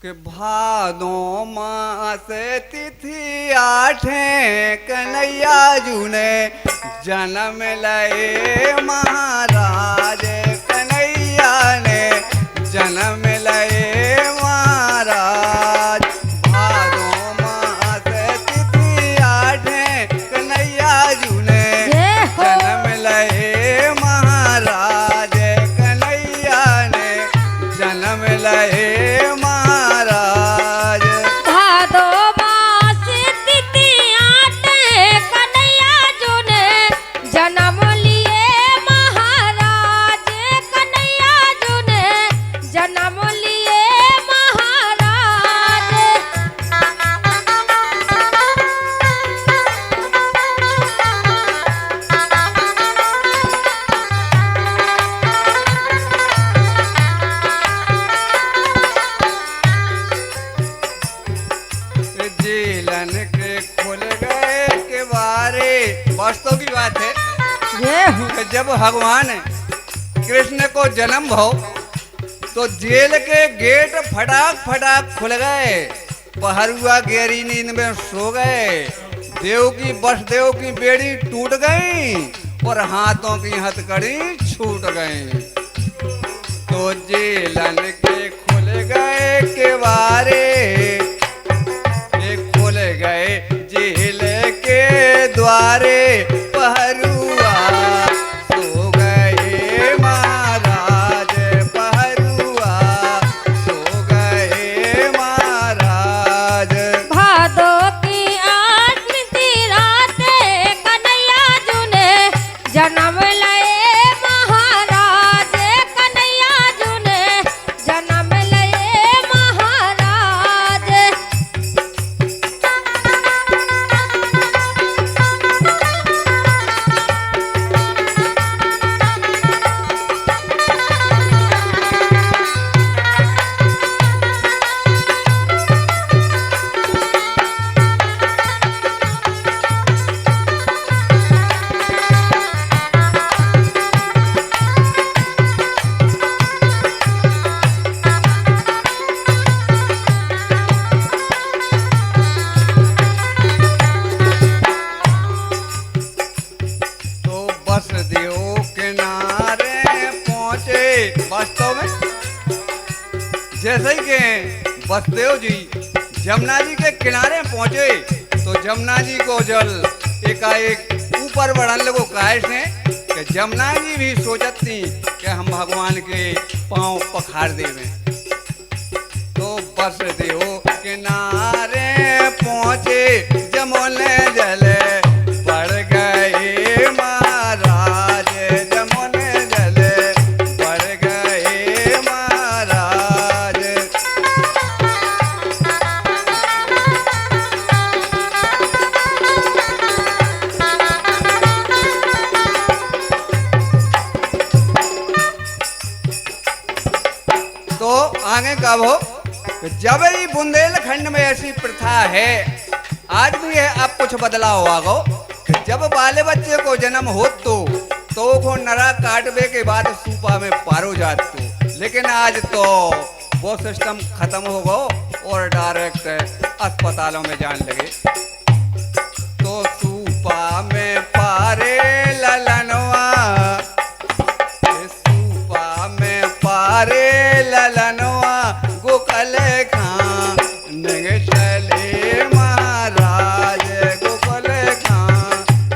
कि भादों मास तिथि आठे कन्हैया जू ने जन्म लए महाराज कन्हैया ने जन्म लए महाराज। भादों मास तिथि आठे कन्हैया जू ने जन्म लए महाराज कन्हैया ने जन्म लए जेलन के खुल गए के बारे। वास्तव की बात है कि जब भगवान कृष्ण को जन्म हो तो जेल के गेट फटाक फटाक खुल गए। पहरुआ गहरी नींद में सो गए। वसुदेव की बेड़ी टूट गई और हाथों की हथकड़ी छूट गई। तो जेलन के खुल गए के बारे गए जेल के द्वारे पहरुआ सो गए महाराज पहरुआ सो गए महाराज। भादो की आठवीं रात कन्हैया जू ने जन्म लए महाराज कन्हैया जू ने जन्म लए महाराज। वसुदेव किनारे पहुंचे। वास्तव में जैसे ही के वसुदेव जी जमुना जी के किनारे पहुंचे तो जमुना जी को जल एकाएक ऊपर बढ़ने लगो। काहे से कि जमुना जी भी सोचत थी कि हम भगवान के पांव पखार देवे। तो वसुदेव किनारे पहुंचे जमुने जले बढ़ गए महाराज जमुने जले बढ़ गए महाराज। तो आगे कब हो जब ही बुंदेलखंड में ऐसी प्रथा है, आज भी है, अब कुछ बदलाव होगा। जब बाले बच्चे को जन्म हो तो को नरा काटवे के बाद सूपा में पारो जात तो। लेकिन आज तो वो सिस्टम खत्म हो गो और डायरेक्ट अस्पतालों में जान लगे। तो सूपा में पारे ललनवा सूपा में पारे ललनवा गोकल खां नग चले महाराज गोकल खां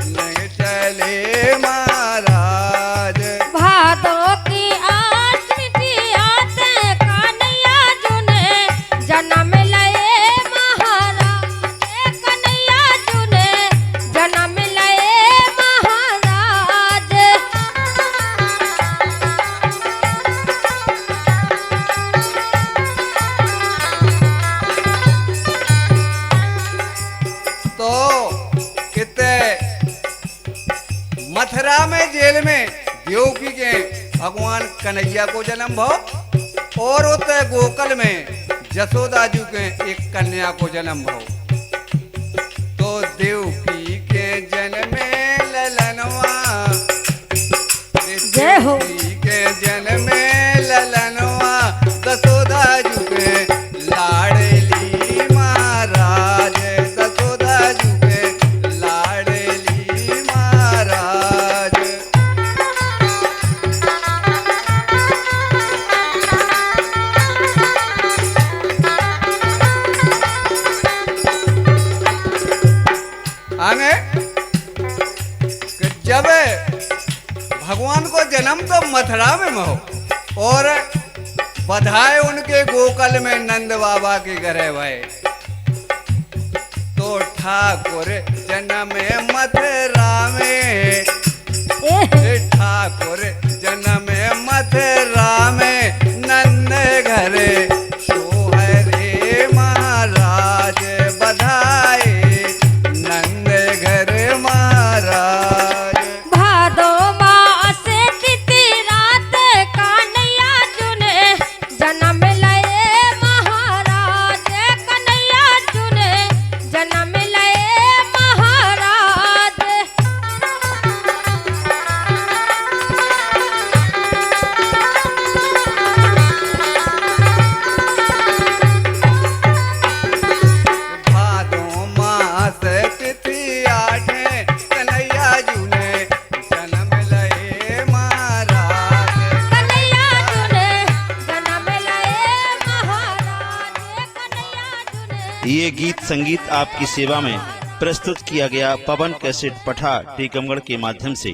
नग चले महाराज। भादो की आठवीं रात कन्हैया जू ने जन्म लए महाराज कन्हैया जू ने जन्म लए महाराज। तो कितने मथुरा में जेल में देवकी के भगवान कन्हैया को जन्म भो और उतने गोकुल में जसोदा जी के एक कन्या को जन्म भो। तो देवकी के जन्म में ललनवा जय हो। देवकी के जन्म में ललनवा जसोदा जी के ला मथुरा में हो और बधाई उनके गोकुल में नंद बाबा के घरे भय। तो ठाकुर जन्म मथुरा में, ठाकुर जन्म मथुरा में नंद घरे सोहरे महाराज बधाई नंद घर महाराज। भादो मास तिथि रात कन्हैया जुने जन्म लए महाराज, कन्हैया जुने जन्म लए महाराज। भादो मास तिथि आठे कन्हैया जुने जन्म लए महाराज। कन्हैया जुने जन्म लए महाराज, कन्हैया जुने। ये गीत संगीत आपकी सेवा में प्रस्तुत किया गया पवन कैसेट पठा टीकमगढ़ के माध्यम से।